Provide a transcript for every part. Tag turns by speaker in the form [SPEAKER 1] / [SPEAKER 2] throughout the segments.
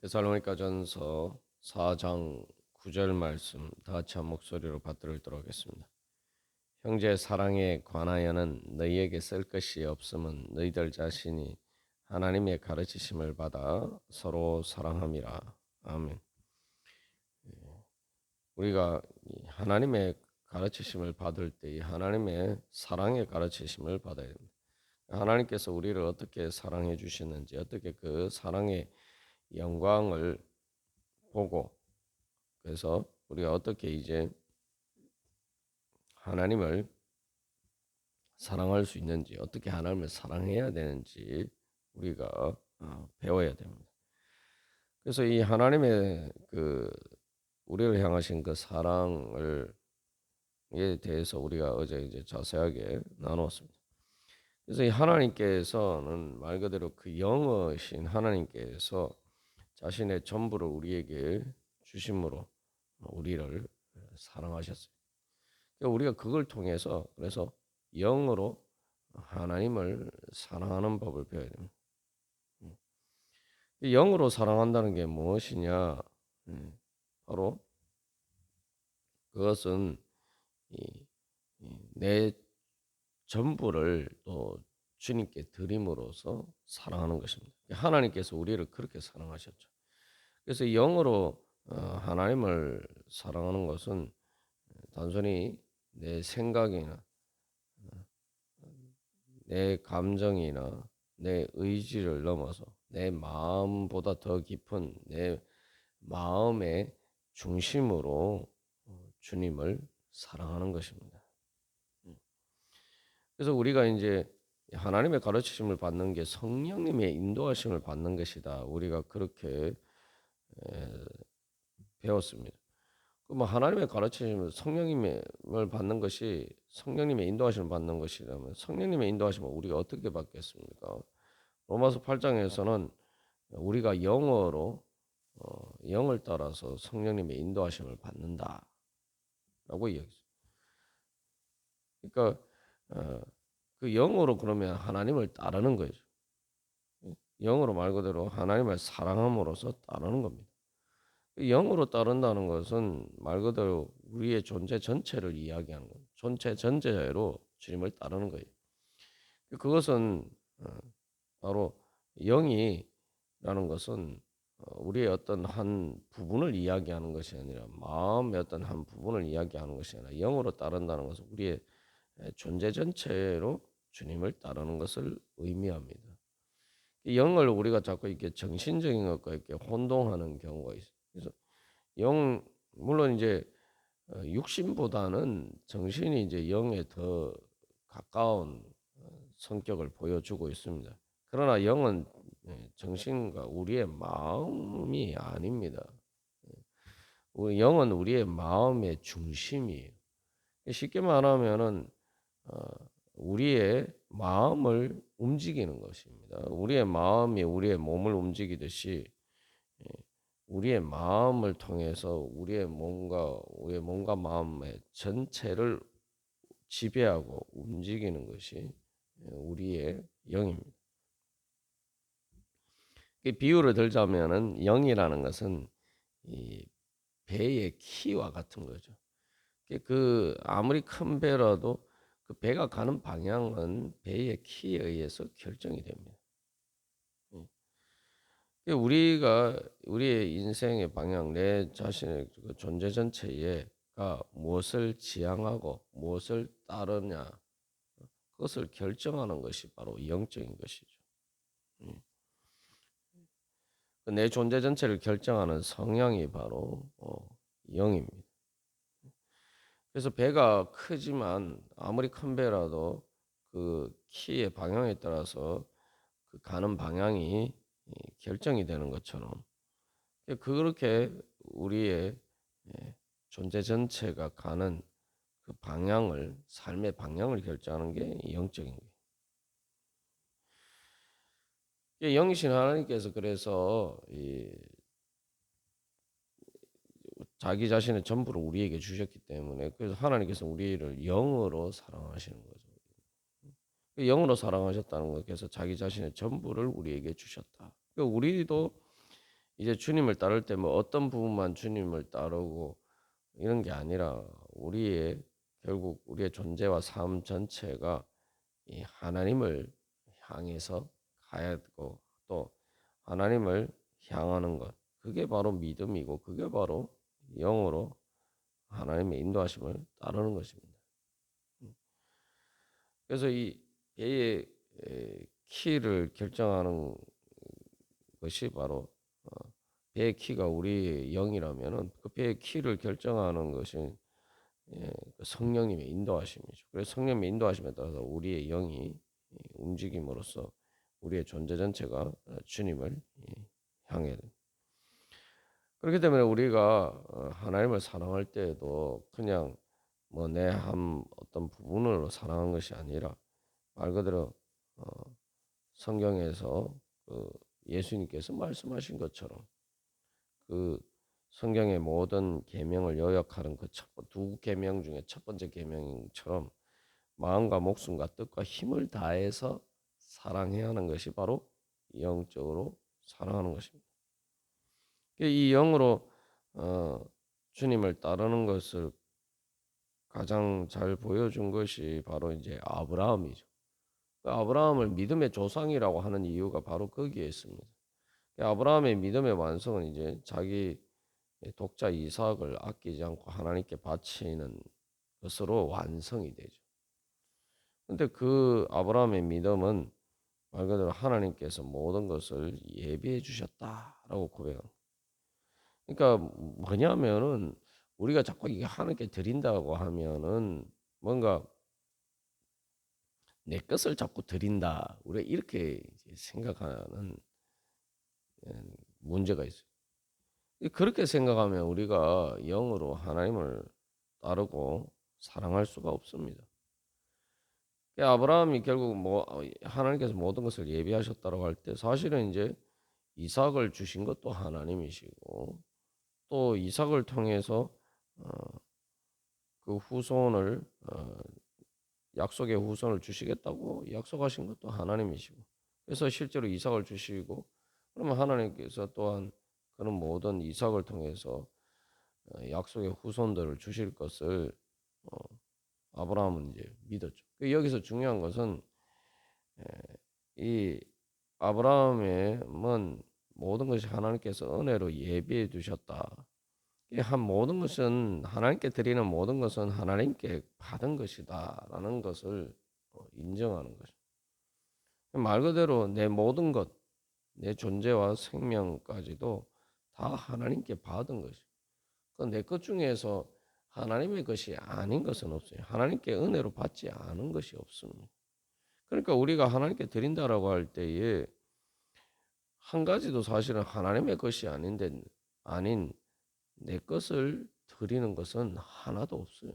[SPEAKER 1] 데살로니가전서 4장 9절 말씀 다 같이 한 목소리로 받들도록 하겠습니다. 형제 사랑에 관하여는 너희에게 쓸 것이 없음은 너희들 자신이 하나님의 가르치심을 받아 서로 사랑함이라. 아멘. 우리가 하나님의 가르치심을 받을 때 이 하나님의 사랑의 가르치심을 받아야 됩니다. 하나님께서 우리를 어떻게 사랑해 주시는지, 어떻게 그 사랑의 영광을 보고, 그래서 우리가 어떻게 이제 하나님을 사랑할 수 있는지, 어떻게 하나님을 사랑해야 되는지 우리가 배워야 됩니다. 그래서 이 하나님의 그 우리를 향하신 그 사랑을 에 대해서 우리가 어제 이제 자세하게 나누었습니다. 그래서 이 하나님께서는 말 그대로 그 영이신 하나님께서 자신의 전부를 우리에게 주심으로 우리를 사랑하셨어요. 그러니까 우리가 그걸 통해서 그래서 영으로 하나님을 사랑하는 법을 배워야 됩니다. 영으로 사랑한다는 게 무엇이냐? 바로 그것은 내 전부를 또 주님께 드림으로써 사랑하는 것입니다. 하나님께서 우리를 그렇게 사랑하셨죠. 그래서 영으로 하나님을 사랑하는 것은 단순히 내 생각이나 내 감정이나 내 의지를 넘어서 내 마음보다 더 깊은 내 마음의 중심으로 주님을 사랑하는 것입니다. 그래서 우리가 이제 하나님의 가르치심을 받는 게 성령님의 인도하심을 받는 것이다. 우리가 그렇게 배웠습니다. 그럼 하나님의 가르치심을 성령님을 받는 것이 성령님의 인도하심을 받는 것이라면 성령님의 인도하심을 우리가 어떻게 받겠습니까? 로마서 8장에서는 우리가 영어로 영을 따라서 성령님의 인도하심을 받는다라고 이야기했어요. 그러니까 그 영어로 그러면 하나님을 따르는 거죠. 영어로 말 그대로 하나님을 사랑함으로써 따르는 겁니다. 영으로 따른다는 것은 말 그대로 우리의 존재 전체를 이야기하는 거예요. 존재 전체로 주님을 따르는 거예요. 그것은 바로 영이라는 것은 우리의 어떤 한 부분을 이야기하는 것이 아니라 마음의 어떤 한 부분을 이야기하는 것이 아니라 영으로 따른다는 것은 우리의 존재 전체로 주님을 따르는 것을 의미합니다. 영을 우리가 자꾸 이렇게 정신적인 것과 이렇게 혼동하는 경우가 있어요. 그래서 물론 이제 육신보다는 정신이 이제 영에 더 가까운 성격을 보여주고 있습니다. 그러나 영은 정신과 우리의 마음이 아닙니다. 영은 우리의 마음의 중심이에요. 쉽게 말하면은 우리의 마음을 움직이는 것입니다. 우리의 마음이 우리의 몸을 움직이듯이 우리의 마음을 통해서 우리의 몸과 마음의 전체를 지배하고 움직이는 것이 우리의 영입니다. 비유를 들자면은 영이라는 것은 이 배의 키와 같은 거죠. 그 아무리 큰 배라도 그 배가 가는 방향은 배의 키에 의해서 결정이 됩니다. 우리가 우리의 인생의 방향, 내 자신의 그 존재 전체가 무엇을 지향하고 무엇을 따르냐, 그것을 결정하는 것이 바로 영적인 것이죠. 내 존재 전체를 결정하는 성향이 바로 영입니다. 그래서 배가 크지만 아무리 큰 배라도 그 키의 방향에 따라서 그 가는 방향이 결정이 되는 것처럼 그렇게 우리의 존재 전체가 가는 그 방향을 삶의 방향을 결정하는 게 영적인 거예요. 영이신 하나님께서 그래서 자기 자신의 전부를 우리에게 주셨기 때문에 그래서 하나님께서 우리를 영으로 사랑하시는 거죠. 영으로 사랑하셨다는 것, 그래서 자기 자신의 전부를 우리에게 주셨다. 우리도 이제 주님을 따를 때 뭐 어떤 부분만 주님을 따르고 이런 게 아니라 우리의 결국 우리의 존재와 삶 전체가 이 하나님을 향해서 가야 되고 또 하나님을 향하는 것 그게 바로 믿음이고 그게 바로 영으로 하나님의 인도하심을 따르는 것입니다. 그래서 이 배의 키를 결정하는 것이 바로 배의 키가 우리의 영이라면은 그 배의 키를 결정하는 것이 그 성령님의 인도하심이죠. 그래서 성령님의 인도하심에 따라서 우리의 영이 움직임으로써 우리의 존재 전체가 주님을 향해. 그렇기 때문에 우리가 하나님을 사랑할 때에도 그냥 뭐 내 한 어떤 부분으로 사랑한 것이 아니라 말 그대로 어, 성경에서 그 예수님께서 말씀하신 것처럼 그 성경의 모든 계명을 요약하는 그 두 계명 중에 첫 번째 계명처럼 마음과 목숨과 뜻과 힘을 다해서 사랑해야 하는 것이 바로 영적으로 사랑하는 것입니다. 이 영으로 주님을 따르는 것을 가장 잘 보여준 것이 바로 이제 아브라함이죠. 그 아브라함을 믿음의 조상이라고 하는 이유가 바로 거기에 있습니다. 아브라함의 믿음의 완성은 이제 자기 독자 이삭을 아끼지 않고 하나님께 바치는 것으로 완성이 되죠. 근데 그 아브라함의 믿음은 말 그대로 하나님께서 모든 것을 예비해 주셨다라고 고백합니다. 그러니까 뭐냐면은 우리가 자꾸 이게 하나님께 드린다고 하면은 뭔가 내 것을 자꾸 드린다. 우리가 이렇게 생각하는 문제가 있어요. 그렇게 생각하면 우리가 영으로 하나님을 따르고 사랑할 수가 없습니다. 아브라함이 결국 뭐 하나님께서 모든 것을 예비하셨다고 할 때 사실은 이제 이삭을 주신 것도 하나님이시고 또 이삭을 통해서 어, 그 후손을 약속의 후손을 주시겠다고 약속하신 것도 하나님이시고 그래서 실제로 이삭을 주시고 그러면 하나님께서 또한 그런 모든 이삭을 통해서 약속의 후손들을 주실 것을 어, 아브라함은 이제 믿었죠. 여기서 중요한 것은 이 아브라함의 모든 것이 하나님께서 은혜로 예비해 두셨다. 한 모든 것은 하나님께 드리는 모든 것은 하나님께 받은 것이다라는 것을 인정하는 것이죠. 말 그대로 내 모든 것, 내 존재와 생명까지도 다 하나님께 받은 것이. 내 것 중에서 하나님의 것이 아닌 것은 없어요. 하나님께 은혜로 받지 않은 것이 없습니다. 그러니까 우리가 하나님께 드린다라고 할 때에 한 가지도 사실은 하나님의 것이 아닌 내 것을 드리는 것은 하나도 없어요.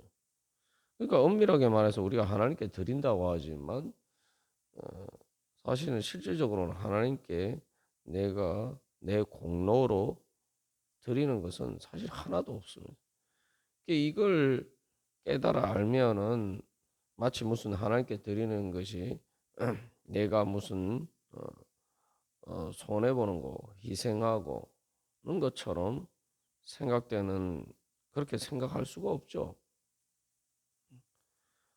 [SPEAKER 1] 그러니까 엄밀하게 말해서 우리가 하나님께 드린다고 하지만 어, 사실은 실질적으로는 하나님께 내가 내 공로로 드리는 것은 사실 하나도 없습니다. 이걸 깨달아 알면은 마치 무슨 하나님께 드리는 것이 내가 무슨 손해 보는 거 희생하고 그런 것처럼 생각되는 그렇게 생각할 수가 없죠.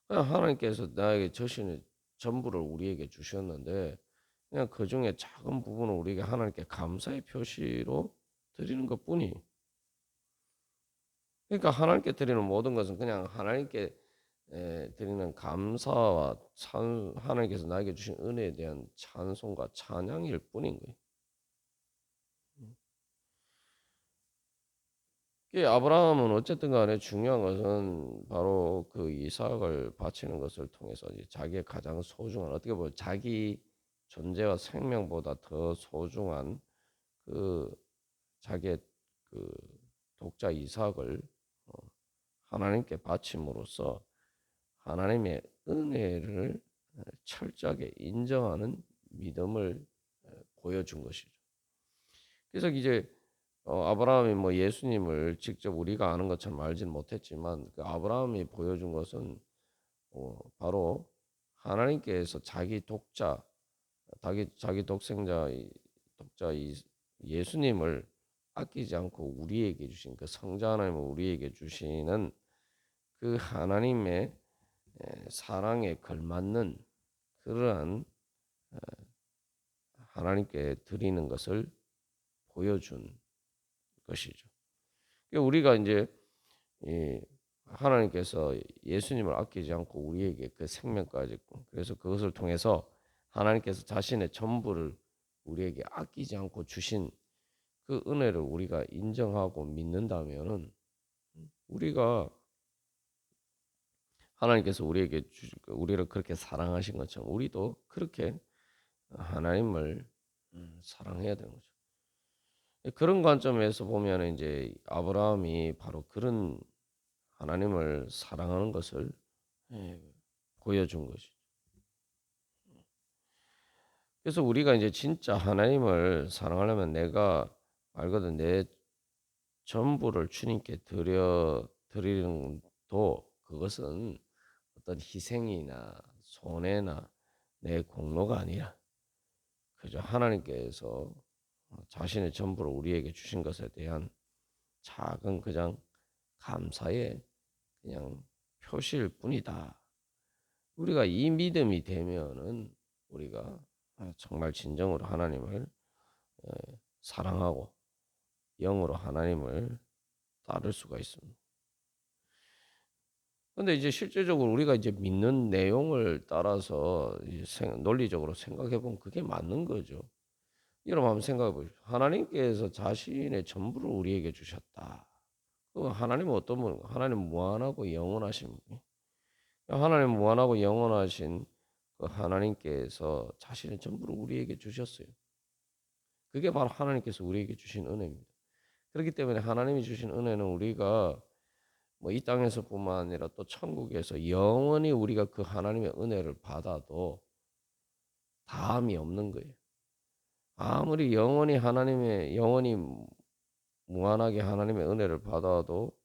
[SPEAKER 1] 그냥 하나님께서 나에게 저신의 전부를 우리에게 주셨는데 그냥 그 중에 작은 부분을 우리에게 하나님께 감사의 표시로 드리는 것뿐이. 그러니까 하나님께 드리는 모든 것은 그냥 하나님께 드리는 감사와 하나님께서 나에게 주신 은혜에 대한 찬송과 찬양일 뿐인 거예요. 아브라함은 어쨌든 간에 중요한 것은 바로 그 이삭을 바치는 것을 통해서 자기의 가장 소중한 어떻게 보면 자기 존재와 생명보다 더 소중한 그 자기의 그 독자 이삭을 어, 하나님께 바침으로써 하나님의 은혜를 철저하게 인정하는 믿음을 보여준 것이죠. 그래서 이제 아브라함이 뭐 예수님을 직접 우리가 아는 것처럼 알지는 못했지만 그 아브라함이 보여준 것은 바로 하나님께서 자기 독자, 자기 독생자 독자 예수님을 아끼지 않고 우리에게 주신 그 성자 하나님을 우리에게 주시는 그 하나님의 사랑에 걸맞는 그러한 하나님께 드리는 것을 보여준 것이죠. 그러니까 우리가 이제 이 하나님께서 예수님을 아끼지 않고 우리에게 그 생명까지 그래서 그것을 통해서 하나님께서 자신의 전부를 우리에게 아끼지 않고 주신 그 은혜를 우리가 인정하고 믿는다면은 우리가 하나님께서 우리를 그렇게 사랑하신 것처럼 우리도 그렇게 하나님을 사랑해야 되는 거죠. 그런 관점에서 보면 이제 아브라함이 바로 그런 하나님을 사랑하는 것을 보여준 것이. 그래서 우리가 이제 진짜 하나님을 사랑하려면 내가 알거든 내 전부를 주님께 드리는 도 그것은 어떤 희생이나 손해나 내 공로가 아니라 그저 하나님께서 자신의 전부를 우리에게 주신 것에 대한 작은 그냥 감사의 그냥 표시일 뿐이다. 우리가 이 믿음이 되면은 우리가 정말 진정으로 하나님을 사랑하고 영으로 하나님을 따를 수가 있습니다. 근데 이제 실제적으로 우리가 이제 믿는 내용을 따라서 논리적으로 생각해 보면 그게 맞는 거죠. 여러분 한번 생각해 보십시오. 하나님께서 자신의 전부를 우리에게 주셨다. 그 하나님은 어떤 분인가? 하나님 무한하고 영원하신 분이. 하나님 무한하고 영원하신 그 하나님께서 자신의 전부를 우리에게 주셨어요. 그게 바로 하나님께서 우리에게 주신 은혜입니다. 그렇기 때문에 하나님이 주신 은혜는 우리가 뭐 이 땅에서뿐만 아니라 또 천국에서 영원히 우리가 그 하나님의 은혜를 받아도 다함이 없는 거예요. 아무리 영원히 무한하게 하나님의 은혜를 받아도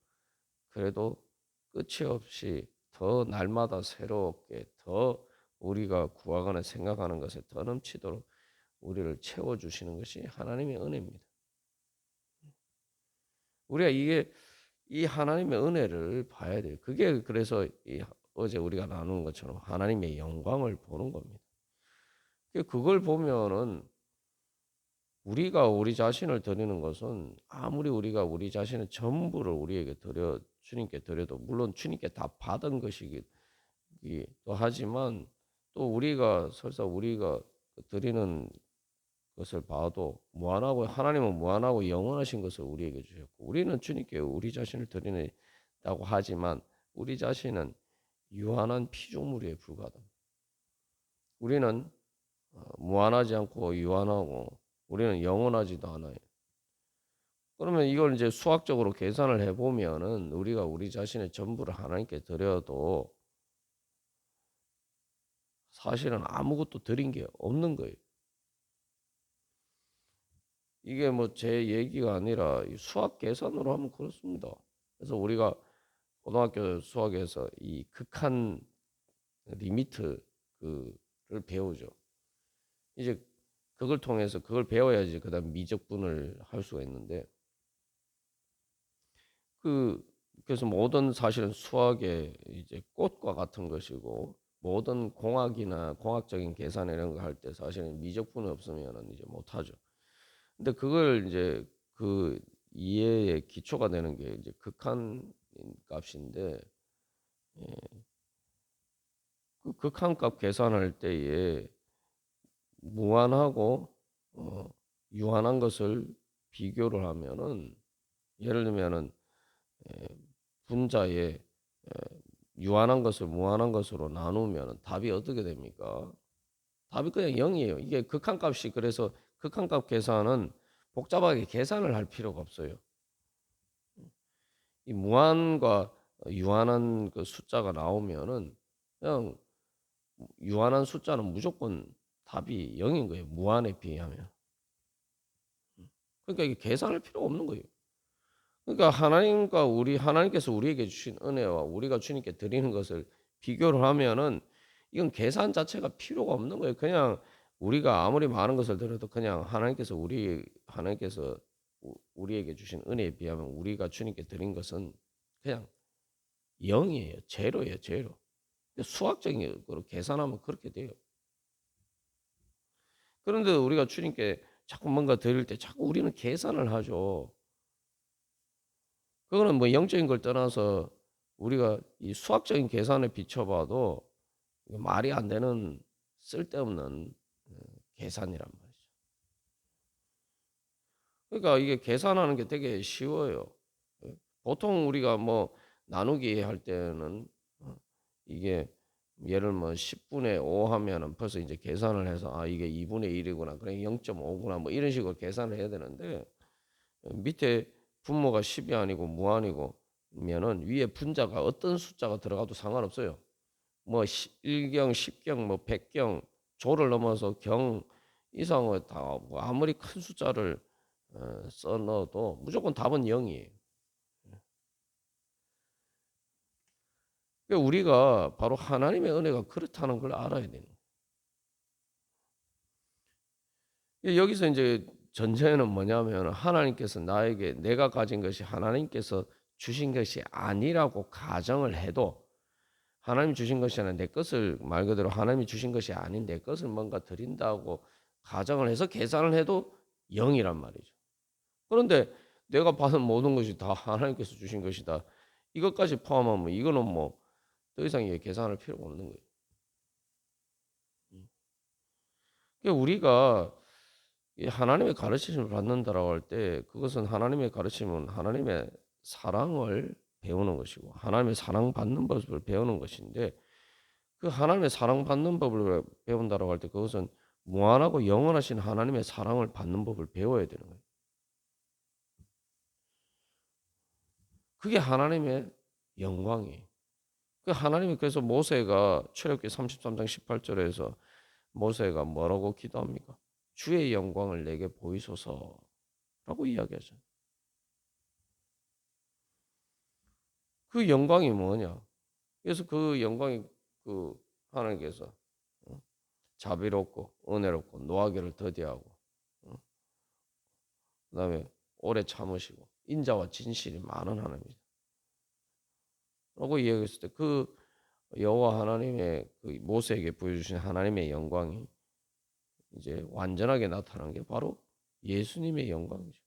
[SPEAKER 1] 그래도 끝이 없이 더 날마다 새롭게 더 우리가 구하거나 생각하는 것에 더 넘치도록 우리를 채워주시는 것이 하나님의 은혜입니다. 우리가 이 하나님의 은혜를 봐야 돼요. 그게 그래서 어제 우리가 나누는 것처럼 하나님의 영광을 보는 겁니다. 그걸 보면은 우리가 우리 자신을 드리는 것은 아무리 우리가 우리 자신의 전부를 우리에게 주님께 드려도 물론 주님께 다 받은 것이기도 하지만 또 설사 우리가 드리는 것을 봐도 하나님은 무한하고 영원하신 것을 우리에게 주셨고 우리는 주님께 우리 자신을 드리다고 하지만 우리 자신은 유한한 피조물에 불과하다. 우리는 무한하지 않고 유한하고 우리는 영원하지도 않아요. 그러면 이걸 이제 수학적으로 계산을 해보면은 우리가 우리 자신의 전부를 하나님께 드려도 사실은 아무것도 드린 게 없는 거예요. 이게 뭐 제 얘기가 아니라 수학 계산으로 하면 그렇습니다. 그래서 우리가 고등학교 수학에서 이 극한 리미트를 배우죠. 이제 그걸 통해서 그걸 배워야지 그다음 미적분을 할 수가 있는데 그래서 모든 사실은 수학의 이제 꽃과 같은 것이고 모든 공학이나 공학적인 계산 이런 거 할 때 사실은 미적분이 없으면은 이제 못 하죠. 근데 그걸 이제 그 이해의 기초가 되는 게 이제 극한 값인데 그 극한값 계산할 때에 무한하고 유한한 것을 비교를 하면은 예를 들면은 분자에 유한한 것을 무한한 것으로 나누면 답이 어떻게 됩니까? 답이 그냥 0이에요. 이게 극한값이 그래서 극한값 계산은 복잡하게 계산을 할 필요가 없어요. 이 무한과 유한한 그 숫자가 나오면은 그냥 유한한 숫자는 무조건 답이 0인 거예요. 무한에 비하면. 그러니까 이게 계산할 필요가 없는 거예요. 그러니까 하나님께서 우리에게 주신 은혜와 우리가 주님께 드리는 것을 비교를 하면은 이건 계산 자체가 필요가 없는 거예요. 그냥 우리가 아무리 많은 것을 드려도 그냥 하나님께서 우리에게 주신 은혜에 비하면 우리가 주님께 드린 것은 그냥 0이에요. 제로예요, 제로. 수학적인 거로 계산하면 그렇게 돼요. 그런데 우리가 주님께 자꾸 뭔가 드릴 때 자꾸 우리는 계산을 하죠. 그거는 뭐 영적인 걸 떠나서 우리가 이 수학적인 계산에 비춰봐도 말이 안 되는 쓸데없는 계산이란 말이죠. 그러니까 이게 계산하는 게 되게 쉬워요. 보통 우리가 뭐 나누기 할 때는 이게 예를 뭐 10분의 5 하면은 벌써 이제 계산을 해서 아 이게 2분의 1이구나. 그래 0.5구나. 뭐 이런 식으로 계산을 해야 되는데 밑에 분모가 10이 아니고 무한이고 면은 위에 분자가 어떤 숫자가 들어가도 상관없어요. 뭐 1경, 10경, 뭐 100경 조를 넘어서 경 이상을 다뭐 아무리 큰 숫자를 써 넣어도 무조건 답은 0이에요. 그러니까 우리가 바로 하나님의 은혜가 그렇다는 걸 알아야 되는 거예요. 여기서 이제 전제는 뭐냐면 하나님께서 나에게 내가 가진 것이 하나님께서 주신 것이 아니라고 가정을 해도 하나님이 주신 것이 아니라 내 것을 말 그대로 하나님이 주신 것이 아닌 내 것을 뭔가 드린다고 가정을 해서 계산을 해도 0이란 말이죠. 그런데 내가 받은 모든 것이 다 하나님께서 주신 것이다. 이것까지 포함하면 이거는 뭐 더 이상 계산할 필요가 없는 거예요. 그러니까 우리가 이 하나님의 가르침을 받는다라고 할 때 그것은 하나님의 가르침은 하나님의 사랑을 배우는 것이고 하나님의 사랑받는 법을 배우는 것인데 그 하나님의 사랑받는 법을 배운다라고 할 때 그것은 무한하고 영원하신 하나님의 사랑을 받는 법을 배워야 되는 거예요. 그게 하나님의 영광이에요. 그 하나님이 그래서 모세가 출애굽기 33장 18절에서 모세가 뭐라고 기도합니까? 주의 영광을 내게 보이소서라고 이야기하죠. 그 영광이 뭐냐? 그래서 그 영광이 그 하나님께서 자비롭고 은혜롭고 노하기를 더디하고 그다음에 오래 참으시고 인자와 진실이 많은 하나님이다. 라고 이야기했을 때 그 여호와 하나님의 그 모세에게 보여주신 하나님의 영광이 이제 완전하게 나타난 게 바로 예수님의 영광이죠.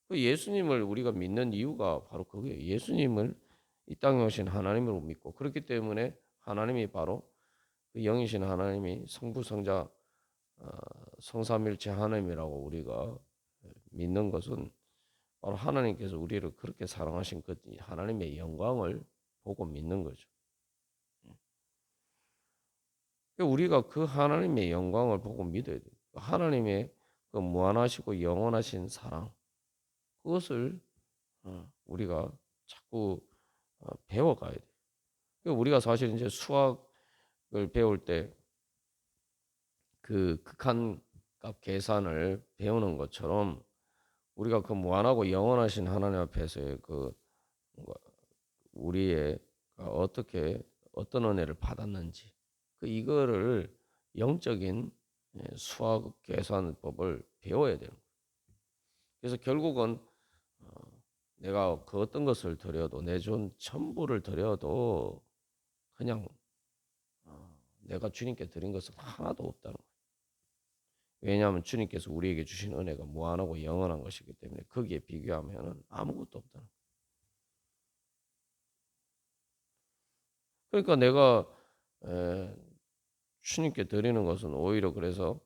[SPEAKER 1] 그 예수님을 우리가 믿는 이유가 바로 그거예요. 예수님을 이 땅에 오신 하나님으로 믿고 그렇기 때문에 하나님이 바로 그 영이신 하나님이 성부 성자 성삼일체 하나님이라고 우리가 믿는 것은 바로 하나님께서 우리를 그렇게 사랑하신 그 하나님의 영광을 보고 믿는 거죠. 우리가 그 하나님의 영광을 보고 믿어야 돼요. 하나님의 그 무한하시고 영원하신 사랑 그것을 우리가 자꾸 배워가야 돼요. 우리가 사실 이제 수학을 배울 때 그 극한값 계산을 배우는 것처럼 우리가 그 무한하고 영원하신 하나님 앞에서의 그 우리의 어떻게 어떤 은혜를 받았는지 이거를 영적인 수학 계산법을 배워야 되는 거예요. 그래서 결국은 내가 그 어떤 것을 드려도 내 돈 전부를 드려도 그냥 내가 주님께 드린 것은 하나도 없다는 거예요. 왜냐하면 주님께서 우리에게 주신 은혜가 무한하고 영원한 것이기 때문에 거기에 비교하면 아무것도 없다는 거예요. 그러니까 내가 주님께 드리는 것은 오히려 그래서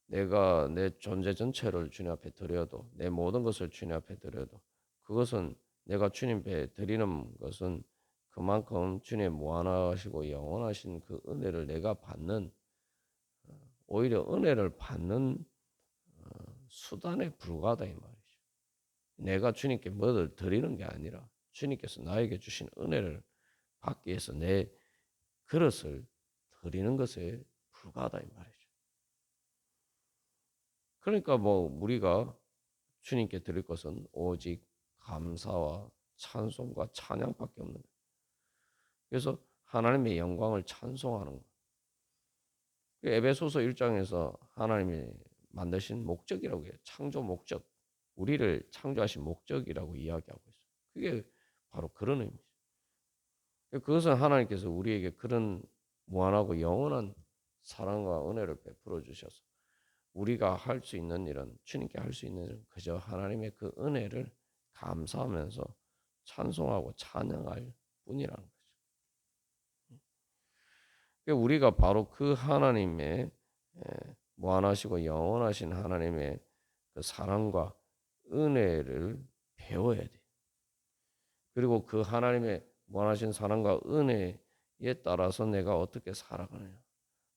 [SPEAKER 1] 내가 내 존재 전체를 주님 앞에 드려도 내 모든 것을 주님 앞에 드려도 그것은 내가 주님 앞에 드리는 것은 그만큼 주님의 무한하시고 영원하신 그 은혜를 내가 받는 오히려 은혜를 받는 수단에 불과하다 이 말이죠. 내가 주님께 뭐를 드리는 게 아니라 주님께서 나에게 주신 은혜를 받기 위해서 내 그릇을 드리는 것에 불과하다 이 말이죠. 그러니까 뭐 우리가 주님께 드릴 것은 오직 감사와 찬송과 찬양밖에 없는 거예요. 그래서 하나님의 영광을 찬송하는 거예요. 에베소서 1장에서 하나님이 만드신 목적이라고 해요. 창조 목적. 우리를 창조하신 목적이라고 이야기하고 있어요. 그게 바로 그런 의미죠. 그것은 하나님께서 우리에게 그런 무한하고 영원한 사랑과 은혜를 베풀어 주셔서 우리가 할 수 있는 일은 주님께 할 수 있는 일은 그저 하나님의 그 은혜를 감사하면서 찬송하고 찬양할 뿐이라는 거죠. 우리가 바로 그 하나님의 무한하시고 영원하신 하나님의 그 사랑과 은혜를 배워야 돼. 그리고 그 하나님의 무한하신 사랑과 은혜에 따라서 내가 어떻게 살아가느냐.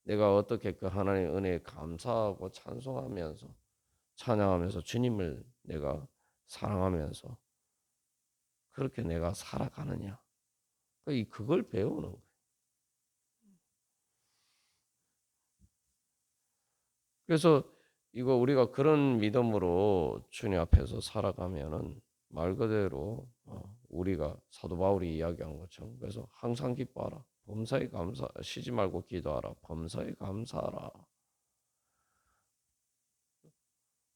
[SPEAKER 1] 내가 어떻게 그 하나님의 은혜에 감사하고 찬송하면서 찬양하면서 주님을 내가 사랑하면서 그렇게 내가 살아가느냐. 그걸 배우는 거예요. 그래서 이거 우리가 그런 믿음으로 주님 앞에서 살아가면은 말 그대로 우리가 사도 바울이 이야기한 것처럼 그래서 항상 기뻐하라. 범사에 감사 쉬지 말고 기도하라. 범사에 감사하라.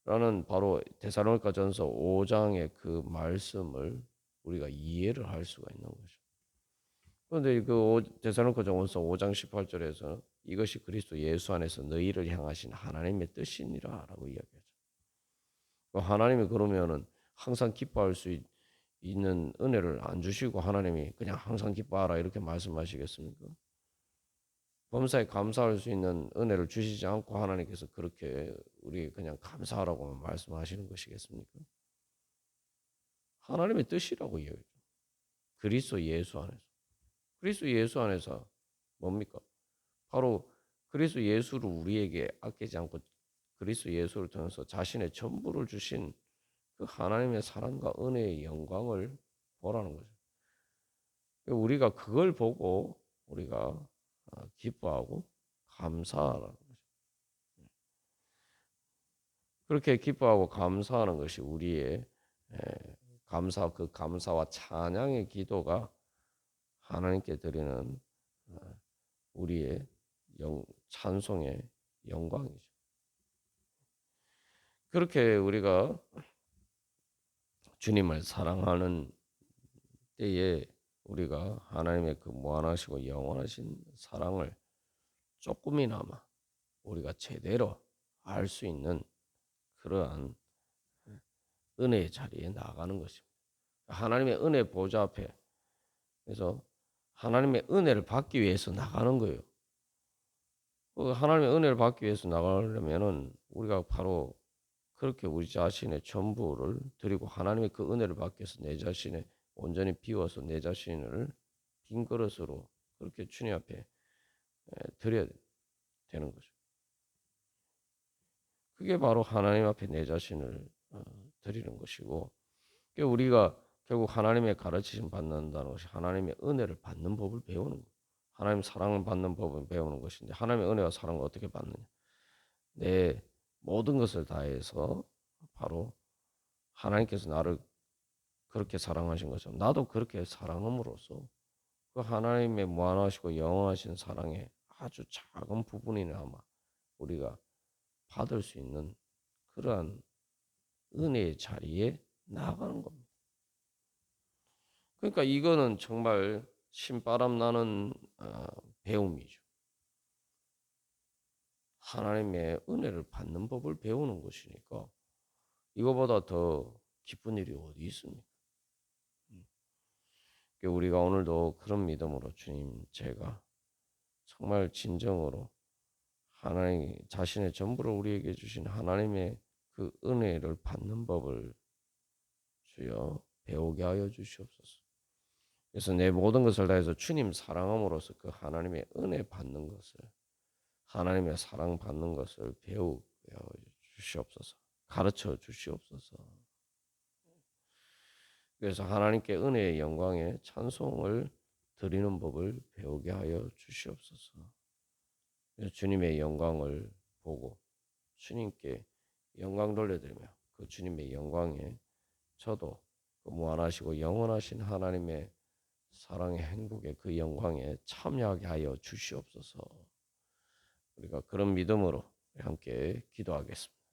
[SPEAKER 1] 라는 바로 데살로니가전서 5장의 그 말씀을 우리가 이해를 할 수가 있는 거죠. 그런데 그 데살로니가전서 5장 18절에서 이것이 그리스도 예수 안에서 너희를 향하신 하나님의 뜻이니라라고 이야기하죠. 하나님이 그러면은 항상 기뻐할 수 있는 은혜를 안 주시고 하나님이 그냥 항상 기뻐하라 이렇게 말씀하시겠습니까? 범사에 감사할 수 있는 은혜를 주시지 않고 하나님께서 그렇게 우리 그냥 감사하라고 말씀하시는 것이겠습니까? 하나님의 뜻이라고 이야기죠. 그리스도 예수 안에서. 그리스도 예수 안에서 뭡니까? 바로 그리스도 예수를 우리에게 아끼지 않고 그리스도 예수를 통해서 자신의 전부를 주신 그 하나님의 사랑과 은혜의 영광을 보라는 거죠. 우리가 그걸 보고 우리가 기뻐하고 감사하라는 거죠. 그렇게 기뻐하고 감사하는 것이 우리의 그 감사와 찬양의 기도가 하나님께 드리는 우리의 찬송의 영광이죠. 그렇게 우리가 주님을 사랑하는 때에 우리가 하나님의 그 무한하시고 영원하신 사랑을 조금이나마 우리가 제대로 알 수 있는 그러한 은혜의 자리에 나가는 것입니다. 하나님의 은혜 보좌 앞에 그래서 하나님의 은혜를 받기 위해서 나가는 거예요. 하나님의 은혜를 받기 위해서 나가려면은 우리가 바로 그렇게 우리 자신의 전부를 드리고 하나님의 그 은혜를 받기 위해서 내 자신의 온전히 비워서 내 자신을 빈 그릇으로 그렇게 주님 앞에 드려야 되는 거죠. 그게 바로 하나님 앞에 내 자신을 드리는 것이고 우리가 결국 하나님의 가르치심 받는다는 것이 하나님의 은혜를 받는 법을 배우는 거예요. 하나님 사랑을 받는 법을 배우는 것인데 하나님의 은혜와 사랑을 어떻게 받느냐. 내 모든 것을 다해서 바로 하나님께서 나를 그렇게 사랑하신 것처럼 나도 그렇게 사랑함으로써 그 하나님의 무한하시고 영원하신 사랑의 아주 작은 부분이나마 우리가 받을 수 있는 그러한 은혜의 자리에 나아가는 겁니다. 그러니까 이거는 정말 신바람 나는 배움이죠. 하나님의 은혜를 받는 법을 배우는 것이니까 이거보다 더 기쁜 일이 어디 있습니까? 우리가 오늘도 그런 믿음으로 주님 제가 정말 진정으로 하나님 자신의 전부를 우리에게 주신 하나님의 그 은혜를 받는 법을 주여 배우게 하여 주시옵소서. 그래서 내 모든 것을 다해서 주님 사랑함으로써 그 하나님의 은혜 받는 것을 하나님의 사랑 받는 것을 배우게 하여 주시옵소서. 가르쳐 주시옵소서. 그래서 하나님께 은혜의 영광에 찬송을 드리는 법을 배우게 하여 주시옵소서. 주님의 영광을 보고 주님께 영광 돌려드리며 그 주님의 영광에 저도 그 무한하시고 영원하신 하나님의 사랑의 행복의 그 영광에 참여하게 하여 주시옵소서. 우리가 그런 믿음으로 함께 기도하겠습니다.